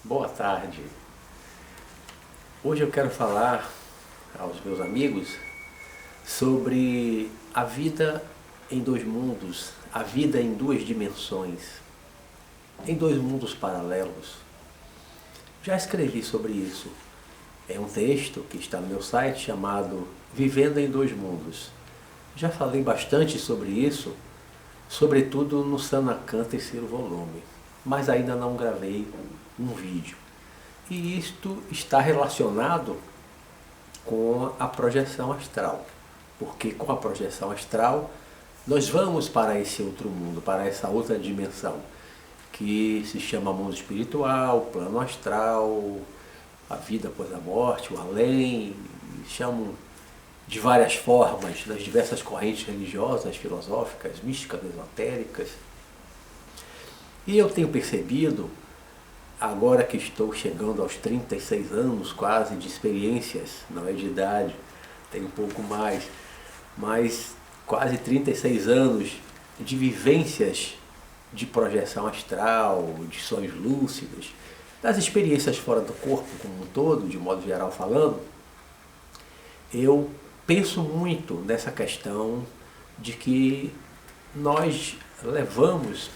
Boa tarde. Hoje eu quero falar aos meus amigos sobre a vida em dois mundos, a vida em duas dimensões, em dois mundos paralelos. Já escrevi sobre isso. É um texto que está no meu site chamado Vivendo em Dois Mundos. Já falei bastante sobre isso, sobretudo no Sanacan terceiro volume, mas ainda não gravei um vídeo. E isto está relacionado com a projeção astral, porque com a projeção astral nós vamos para esse outro mundo, para essa outra dimensão, que se chama mundo espiritual, plano astral, a vida após a morte, o além, chamam de várias formas, nas diversas correntes religiosas, filosóficas, místicas, esotéricas. E eu tenho percebido, agora que estou chegando aos 36 anos quase de experiências, não é de idade, tenho um pouco mais, mas quase 36 anos de vivências de projeção astral, de sonhos lúcidos, das experiências fora do corpo como um todo, de modo geral falando, eu penso muito nessa questão de que nós levamos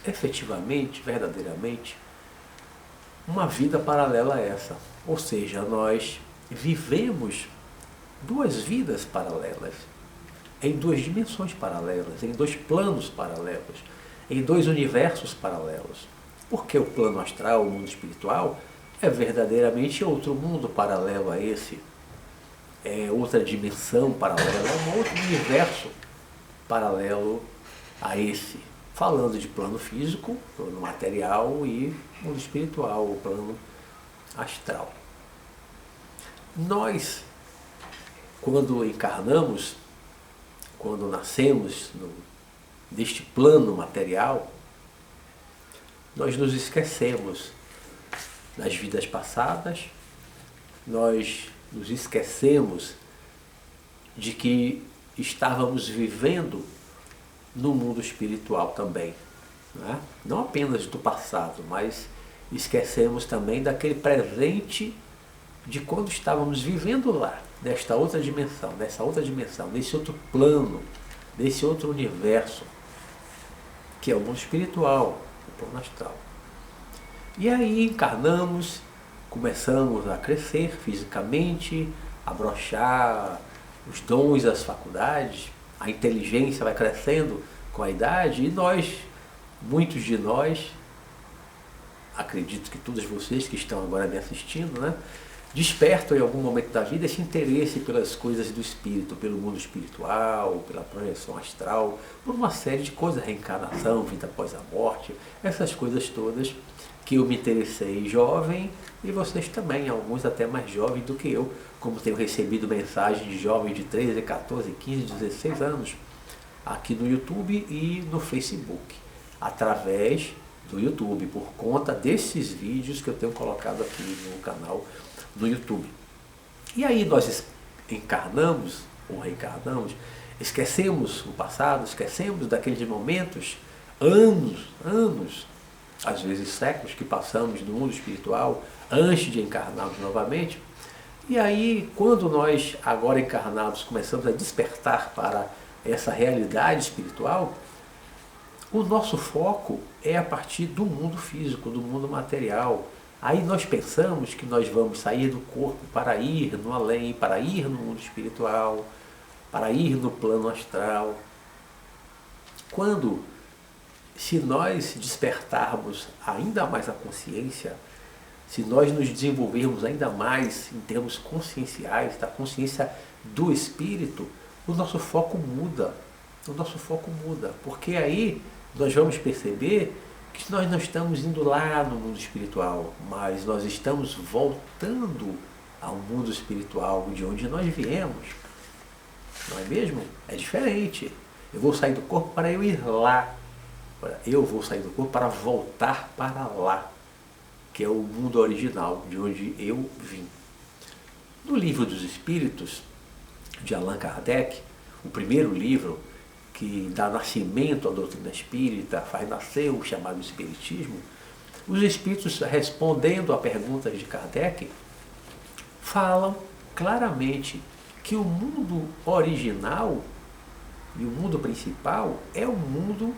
efetivamente, verdadeiramente, uma vida paralela a essa. Ou seja, nós vivemos duas vidas paralelas, em duas dimensões paralelas, em dois planos paralelos, em dois universos paralelos. Porque o plano astral, o mundo espiritual, é verdadeiramente outro mundo paralelo a esse, é outra dimensão paralela, é um outro universo paralelo a esse. Falando de plano físico, plano material e mundo espiritual, o plano astral. Nós, quando encarnamos, quando nascemos deste plano material, nós nos esquecemos das vidas passadas, nós nos esquecemos de que estávamos vivendo no mundo espiritual também. Não apenas do passado, mas esquecemos também daquele presente de quando estávamos vivendo lá, nesta outra dimensão, nesse outro plano, nesse outro universo, que é o mundo espiritual, o plano astral. E aí encarnamos, começamos a crescer fisicamente, a brochar os dons, as faculdades, a inteligência vai crescendo com a idade e nós, muitos de nós, acredito que todos vocês que estão agora me assistindo, despertam em algum momento da vida esse interesse pelas coisas do espírito, pelo mundo espiritual, pela projeção astral, por uma série de coisas, reencarnação, vida após a morte, essas coisas todas que eu me interessei jovem e vocês também, alguns até mais jovens do que eu, como tenho recebido mensagens de jovens de 13, 14, 15, 16 anos aqui no YouTube e no Facebook, através do YouTube, por conta desses vídeos que eu tenho colocado aqui no canal no YouTube. E aí nós encarnamos ou reencarnamos, esquecemos o passado, esquecemos daqueles momentos, anos, às vezes séculos que passamos no mundo espiritual antes de encarnarmos novamente. E aí, quando nós, agora encarnados, começamos a despertar para essa realidade espiritual, o nosso foco é a partir do mundo físico, do mundo material. Aí nós pensamos que nós vamos sair do corpo para ir no além, para ir no mundo espiritual, para ir no plano astral. Quando, se nós despertarmos ainda mais a consciência, se nós nos desenvolvermos ainda mais em termos conscienciais, da consciência do espírito, o nosso foco muda. Porque aí nós vamos perceber que nós não estamos indo lá no mundo espiritual, mas nós estamos voltando ao mundo espiritual de onde nós viemos. Não é mesmo? É diferente. Eu vou sair do corpo para eu ir lá. Eu vou sair do corpo para voltar para lá, que é o mundo original, de onde eu vim. No Livro dos Espíritos, de Allan Kardec, o primeiro livro que dá nascimento à doutrina espírita, faz nascer o chamado Espiritismo, Os espíritos, respondendo a perguntas de Kardec, falam claramente que o mundo original e o mundo principal é o mundo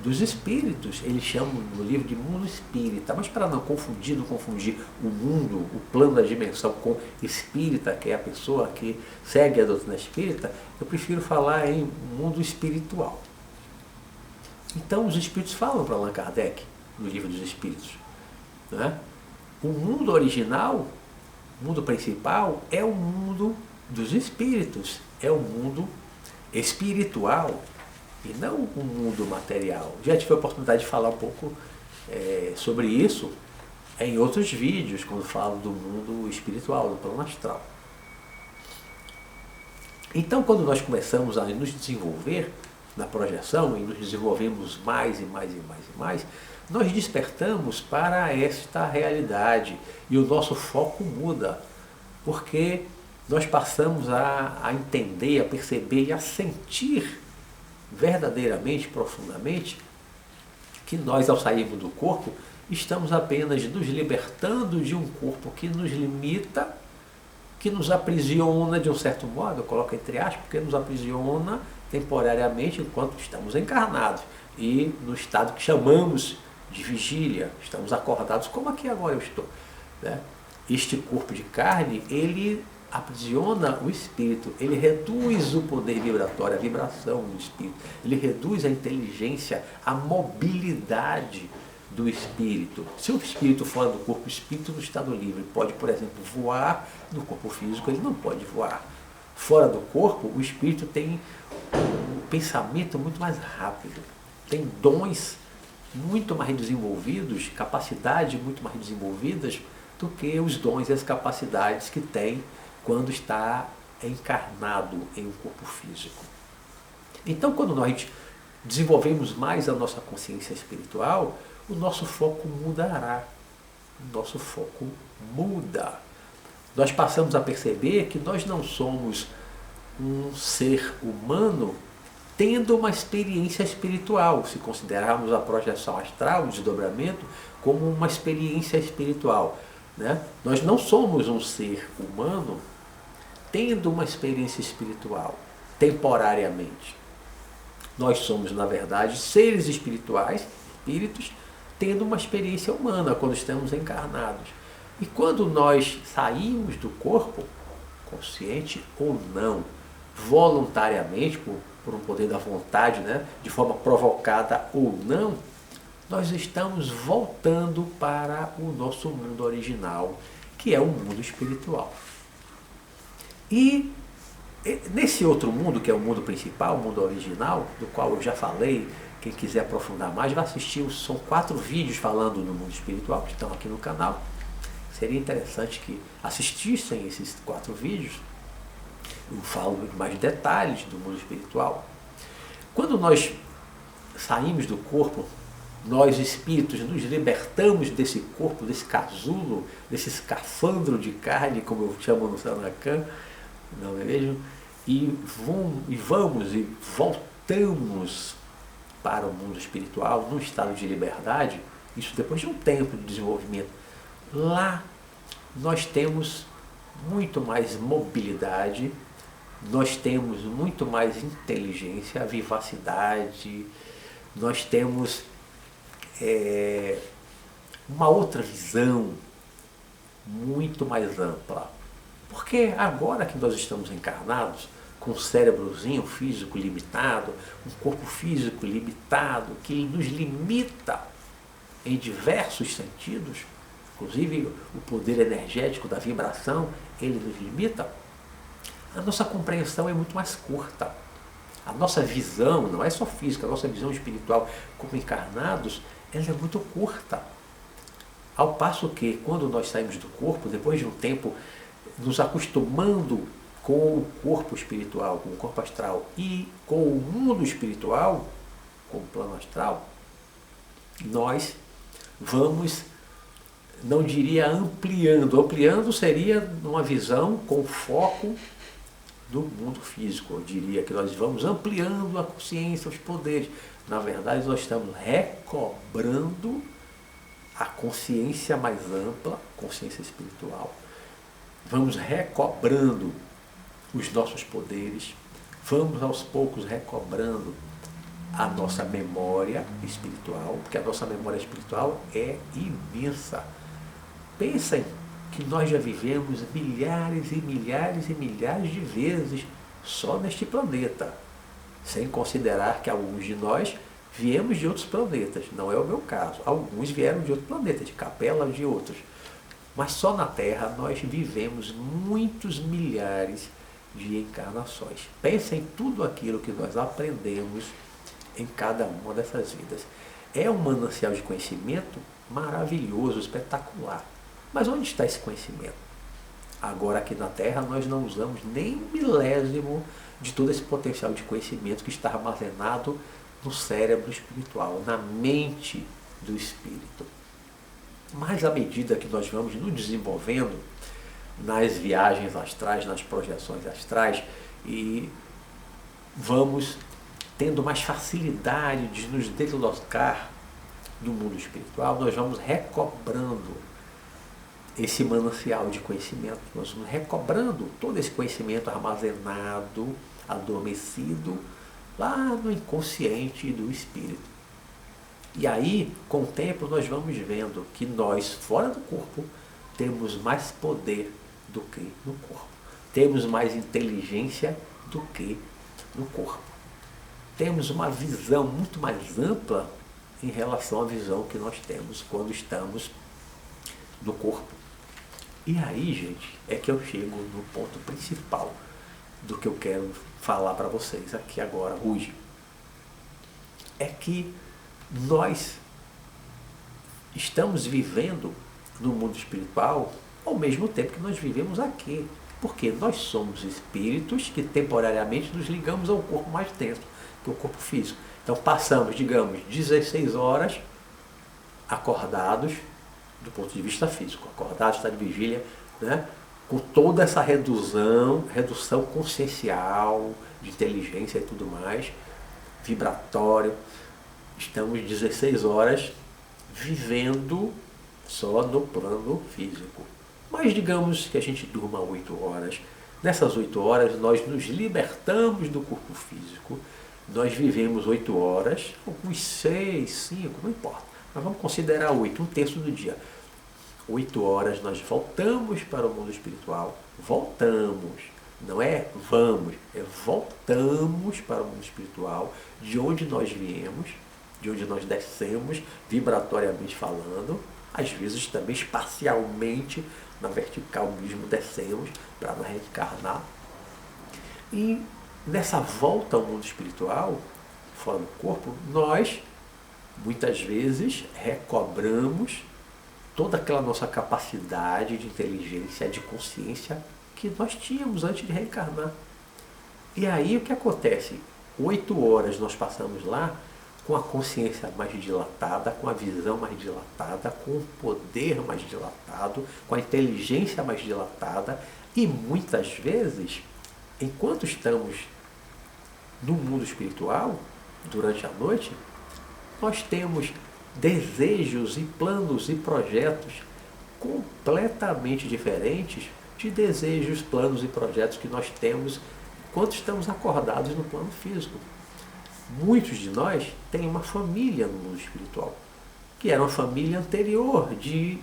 dos espíritos. Eles chamam no livro de mundo espírita, mas para não confundir o mundo, o plano da dimensão com espírita, que é a pessoa que segue a doutrina espírita, eu prefiro falar em mundo espiritual. Então os espíritos falam para Allan Kardec, no livro dos espíritos, né? O mundo original, o mundo principal, é o mundo dos espíritos, é o mundo espiritual e não o mundo material. Já tive a oportunidade de falar um pouco sobre isso em outros vídeos, quando falo do mundo espiritual, do plano astral. Então, quando nós começamos a nos desenvolver na projeção, e nos desenvolvemos mais e mais e mais e mais, nós despertamos para esta realidade e o nosso foco muda, porque nós passamos a entender, a perceber e a sentir verdadeiramente, profundamente, que nós, ao sairmos do corpo, estamos apenas nos libertando de um corpo que nos limita, que nos aprisiona de um certo modo, eu coloco entre aspas, porque nos aprisiona temporariamente enquanto estamos encarnados e no estado que chamamos de vigília, estamos acordados, como aqui agora eu estou, né? Este corpo de carne, ele aprisiona o espírito, ele reduz o poder vibratório, a vibração do espírito, ele reduz a inteligência, a mobilidade do espírito. Se o espírito fora do corpo, o espírito no estado livre pode, por exemplo, voar. No corpo físico ele não pode voar. Fora do corpo, o espírito tem um pensamento muito mais rápido, tem dons muito mais desenvolvidos, capacidades muito mais desenvolvidas do que os dons e as capacidades que tem quando está encarnado em um corpo físico. Então, quando nós desenvolvemos mais a nossa consciência espiritual, o nosso foco mudará. O nosso foco muda. Nós passamos a perceber que nós não somos um ser humano tendo uma experiência espiritual, se considerarmos a projeção astral, o desdobramento, como uma experiência espiritual, né? Nós não somos um ser humano tendo uma experiência espiritual, temporariamente. Nós somos, na verdade, seres espirituais, espíritos, tendo uma experiência humana quando estamos encarnados. E quando nós saímos do corpo, consciente ou não, voluntariamente, por um poder da vontade, né, de forma provocada ou não, nós estamos voltando para o nosso mundo original, que é o mundo espiritual. E nesse outro mundo, que é o mundo principal, o mundo original, do qual eu já falei, quem quiser aprofundar mais, vai assistir, são 4 vídeos falando do mundo espiritual, que estão aqui no canal. Seria interessante que assistissem esses 4 vídeos. Eu falo em mais detalhes do mundo espiritual. Quando nós saímos do corpo, nós espíritos nos libertamos desse corpo, desse casulo, desse escafandro de carne, como eu chamo no Sanacan, não é mesmo? E voltamos para o mundo espiritual, num estado de liberdade, isso depois de um tempo de desenvolvimento. Lá nós temos muito mais mobilidade, nós temos muito mais inteligência, vivacidade, nós temos uma outra visão muito mais ampla. Porque agora que nós estamos encarnados, com um cérebrozinho físico limitado, um corpo físico limitado, que nos limita em diversos sentidos, inclusive o poder energético da vibração, ele nos limita, a nossa compreensão é muito mais curta. A nossa visão, não é só física, a nossa visão espiritual como encarnados, ela é muito curta. Ao passo que, quando nós saímos do corpo, depois de um tempo nos acostumando com o corpo espiritual, com o corpo astral e com o mundo espiritual, com o plano astral, nós vamos, não diria ampliando. Ampliando seria uma visão com foco do mundo físico. Eu diria que nós vamos ampliando a consciência, os poderes. Na verdade, nós estamos recobrando a consciência mais ampla, consciência espiritual. Vamos recobrando os nossos poderes, vamos aos poucos recobrando a nossa memória espiritual, porque a nossa memória espiritual é imensa. Pensem que nós já vivemos milhares e milhares e milhares de vezes só neste planeta, sem considerar que alguns de nós viemos de outros planetas. Não é o meu caso. Alguns vieram de outro planeta, de Capela, de outros. Mas só na Terra nós vivemos muitos milhares de encarnações. Pensem em tudo aquilo que nós aprendemos em cada uma dessas vidas. É um manancial de conhecimento maravilhoso, espetacular. Mas onde está esse conhecimento? Agora aqui na Terra nós não usamos nem um milésimo de todo esse potencial de conhecimento que está armazenado no cérebro espiritual, na mente do espírito. Mas à medida que nós vamos nos desenvolvendo nas viagens astrais, nas projeções astrais, e vamos tendo mais facilidade de nos deslocar do mundo espiritual, nós vamos recobrando esse manancial de conhecimento, nós vamos recobrando todo esse conhecimento armazenado, adormecido, lá no inconsciente do espírito. E aí, com o tempo, nós vamos vendo que nós, fora do corpo, temos mais poder do que no corpo. Temos mais inteligência do que no corpo. Temos uma visão muito mais ampla em relação à visão que nós temos quando estamos no corpo. E aí, gente, é que eu chego no ponto principal do que eu quero falar para vocês aqui agora, hoje. É que nós estamos vivendo no mundo espiritual ao mesmo tempo que nós vivemos aqui. Porque nós somos espíritos que temporariamente nos ligamos ao corpo mais denso, que é o corpo físico. Então passamos, digamos, 16 horas acordados do ponto de vista físico, acordados, está de vigília, né? Com toda essa redução consciencial, de inteligência e tudo mais, vibratório. Estamos 16 horas vivendo só no plano físico. Mas digamos que a gente durma 8 horas. Nessas 8 horas nós nos libertamos do corpo físico. Nós vivemos 8 horas, alguns 6, 5, não importa. Mas vamos considerar 8, um terço do dia. 8 horas nós voltamos para o mundo espiritual. Voltamos. Não é vamos, é voltamos para o mundo espiritual, de onde nós viemos, de onde nós descemos, vibratoriamente falando, às vezes também espacialmente, na vertical mesmo, descemos para não reencarnar. E nessa volta ao mundo espiritual, fora do corpo, nós, muitas vezes, recobramos toda aquela nossa capacidade de inteligência, de consciência que nós tínhamos antes de reencarnar. E aí o que acontece? 8 horas nós passamos lá com a consciência mais dilatada, com a visão mais dilatada, com o poder mais dilatado, com a inteligência mais dilatada, e muitas vezes, enquanto estamos no mundo espiritual, durante a noite, nós temos desejos e planos e projetos completamente diferentes de desejos, planos e projetos que nós temos enquanto estamos acordados no plano físico. Muitos de nós têm uma família no mundo espiritual, que era uma família anterior, de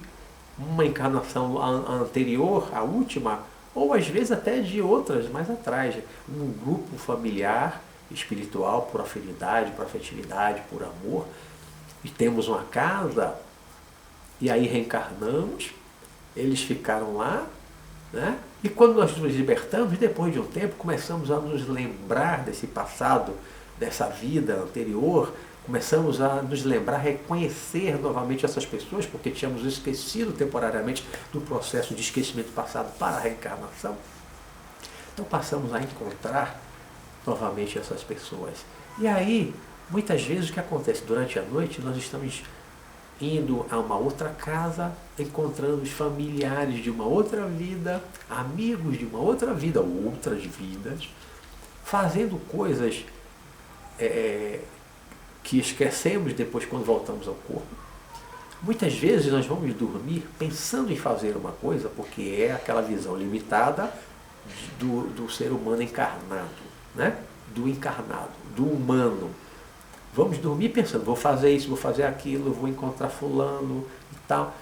uma encarnação anterior, a última, ou às vezes até de outras mais atrás. Um grupo familiar espiritual por afinidade, por afetividade, por amor. E temos uma casa, e aí reencarnamos, eles ficaram lá, né? E quando nós nos libertamos, depois de um tempo, começamos a nos lembrar desse passado, dessa vida anterior, começamos a nos lembrar, reconhecer novamente essas pessoas, porque tínhamos esquecido temporariamente do processo de esquecimento passado para a reencarnação. Então passamos a encontrar novamente essas pessoas. E aí, muitas vezes o que acontece durante a noite, nós estamos indo a uma outra casa, encontrando os familiares de uma outra vida, amigos de uma outra vida, ou outras vidas, fazendo coisas que esquecemos depois quando voltamos ao corpo, Muitas vezes nós vamos dormir pensando em fazer uma coisa, porque é aquela visão limitada do ser humano encarnado, né? Do encarnado, do humano. Vamos dormir pensando, vou fazer isso, vou fazer aquilo, vou encontrar fulano e tal.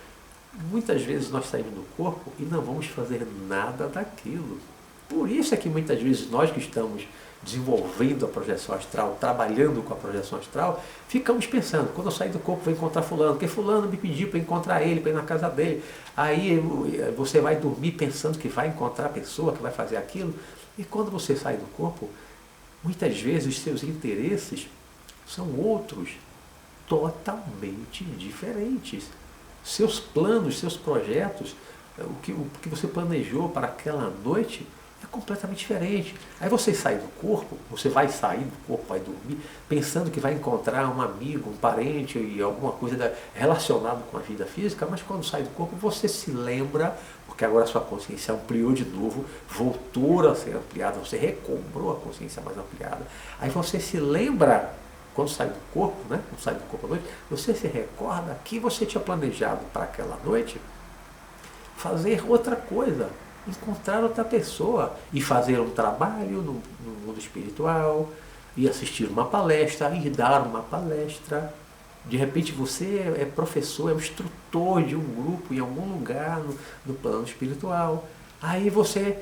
Muitas vezes nós saímos do corpo e não vamos fazer nada daquilo. Por isso é que muitas vezes nós que estamos desenvolvendo a projeção astral, trabalhando com a projeção astral, ficamos pensando, quando eu sair do corpo vou encontrar fulano, porque fulano me pediu para encontrar ele, para ir na casa dele. Aí você vai dormir pensando que vai encontrar a pessoa, que vai fazer aquilo, e quando você sai do corpo, muitas vezes os seus interesses são outros, totalmente diferentes. Seus planos, seus projetos, o que você planejou para aquela noite é completamente diferente. Aí você sai do corpo, você vai sair do corpo, vai dormir, pensando que vai encontrar um amigo, um parente e alguma coisa relacionada com a vida física, mas quando sai do corpo você se lembra, porque agora a sua consciência ampliou de novo, voltou a ser ampliada, você recobrou a consciência mais ampliada. Aí você se lembra, quando sai do corpo, né? Quando sai do corpo à noite, você se recorda que você tinha planejado para aquela noite fazer outra coisa, encontrar outra pessoa e fazer um trabalho no mundo espiritual, e assistir uma palestra, e dar uma palestra. De repente você é professor, é um instrutor de um grupo em algum lugar no plano espiritual. Aí você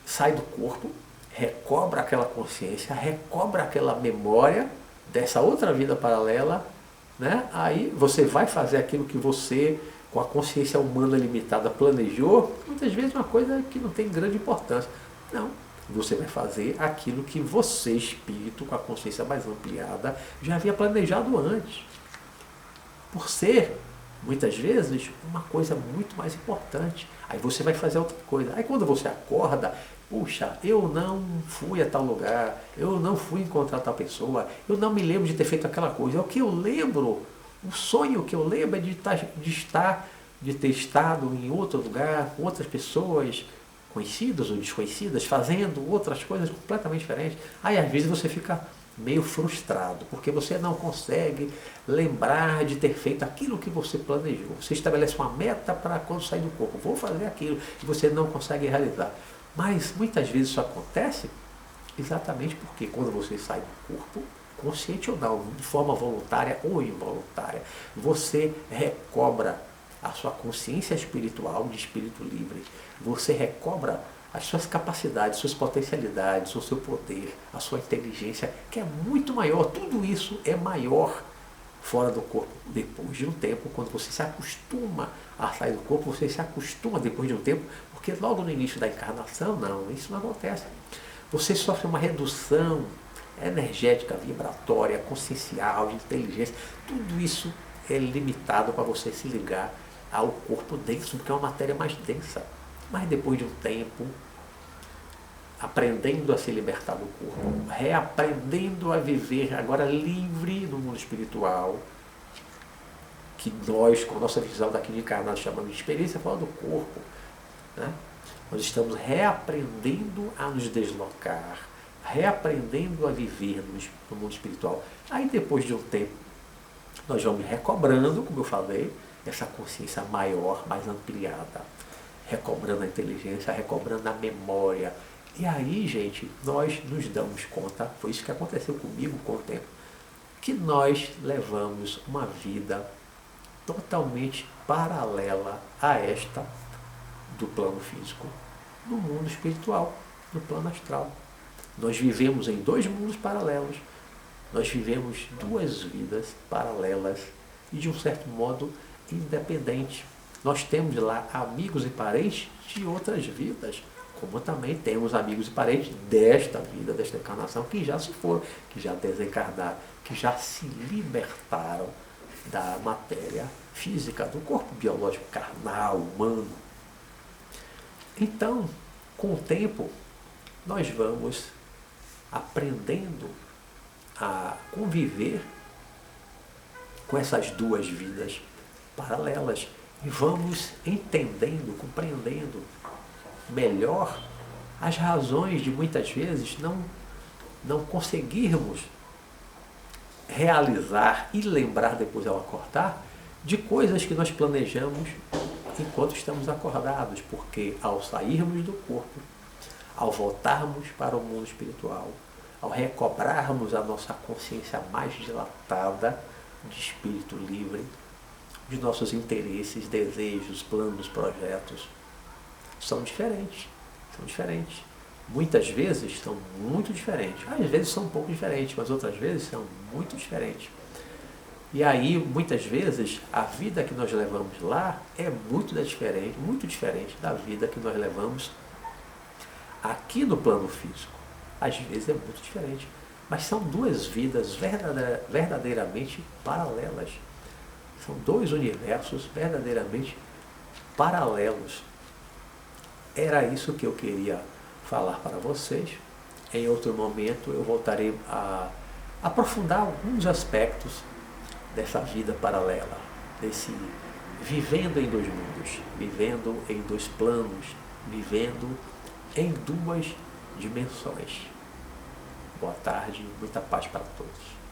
sai do corpo, recobra aquela consciência, recobra aquela memória dessa outra vida paralela, né? Aí você vai fazer aquilo que você, com a consciência humana limitada, planejou, muitas vezes uma coisa que não tem grande importância. Não, você vai fazer aquilo que você, espírito, com a consciência mais ampliada, já havia planejado antes. Por ser, muitas vezes, uma coisa muito mais importante. Aí você vai fazer outra coisa. Aí quando você acorda, puxa, eu não fui a tal lugar, eu não fui encontrar tal pessoa, eu não me lembro de ter feito aquela coisa. O que eu lembro, o sonho que eu lembro é de ter estado em outro lugar, com outras pessoas, conhecidas ou desconhecidas, fazendo outras coisas completamente diferentes. Aí às vezes você fica meio frustrado, porque você não consegue lembrar de ter feito aquilo que você planejou. Você estabelece uma meta para quando sair do corpo, vou fazer aquilo, e você não consegue realizar. Mas muitas vezes isso acontece exatamente porque quando você sai do corpo, consciente ou não, de forma voluntária ou involuntária, você recobra a sua consciência espiritual de espírito livre. Você recobra as suas capacidades, suas potencialidades, o seu poder, a sua inteligência, que é muito maior. Tudo isso é maior fora do corpo. Depois de um tempo, quando você se acostuma a sair do corpo, você se acostuma depois de um tempo, porque logo no início da encarnação, não, isso não acontece. Você sofre uma redução energética, vibratória, consciencial, de inteligência. Tudo isso é limitado para você se ligar ao corpo denso, porque é uma matéria mais densa. Mas depois de um tempo, aprendendo a se libertar do corpo, reaprendendo a viver agora livre no mundo espiritual, que nós, com a nossa visão daqui de encarnado, chamamos de experiência fora do corpo, né? Nós estamos reaprendendo a nos deslocar, reaprendendo a viver no mundo espiritual. Aí depois de um tempo, nós vamos recobrando, como eu falei, essa consciência maior, mais ampliada, recobrando a inteligência, recobrando a memória. E aí, gente, nós nos damos conta, foi isso que aconteceu comigo com o tempo, que nós levamos uma vida totalmente paralela a esta do plano físico, no mundo espiritual, no plano astral. Nós vivemos em dois mundos paralelos, nós vivemos duas vidas paralelas e, de um certo modo, independentes. Nós temos lá amigos e parentes de outras vidas, como também temos amigos e parentes desta vida, desta encarnação, que já se foram, que já desencarnaram, que já se libertaram da matéria física, do corpo biológico, carnal, humano. Então, com o tempo, nós vamos aprendendo a conviver com essas duas vidas paralelas e vamos entendendo, compreendendo melhor as razões de muitas vezes não conseguirmos realizar e lembrar depois ao acordar de coisas que nós planejamos enquanto estamos acordados, porque ao sairmos do corpo, ao voltarmos para o mundo espiritual, ao recobrarmos a nossa consciência mais dilatada de espírito livre, de nossos interesses, desejos, planos, projetos, são diferentes. São diferentes. Muitas vezes são muito diferentes. Às vezes são um pouco diferentes, mas outras vezes são muito diferentes. E aí, muitas vezes, a vida que nós levamos lá é muito diferente da vida que nós levamos aqui no plano físico. Às vezes é muito diferente. Mas são duas vidas verdadeiramente paralelas. São dois universos verdadeiramente paralelos. Era isso que eu queria falar para vocês. Em outro momento eu voltarei a aprofundar alguns aspectos dessa vida paralela, desse vivendo em dois mundos, vivendo em dois planos, vivendo em duas dimensões. Boa tarde, muita paz para todos.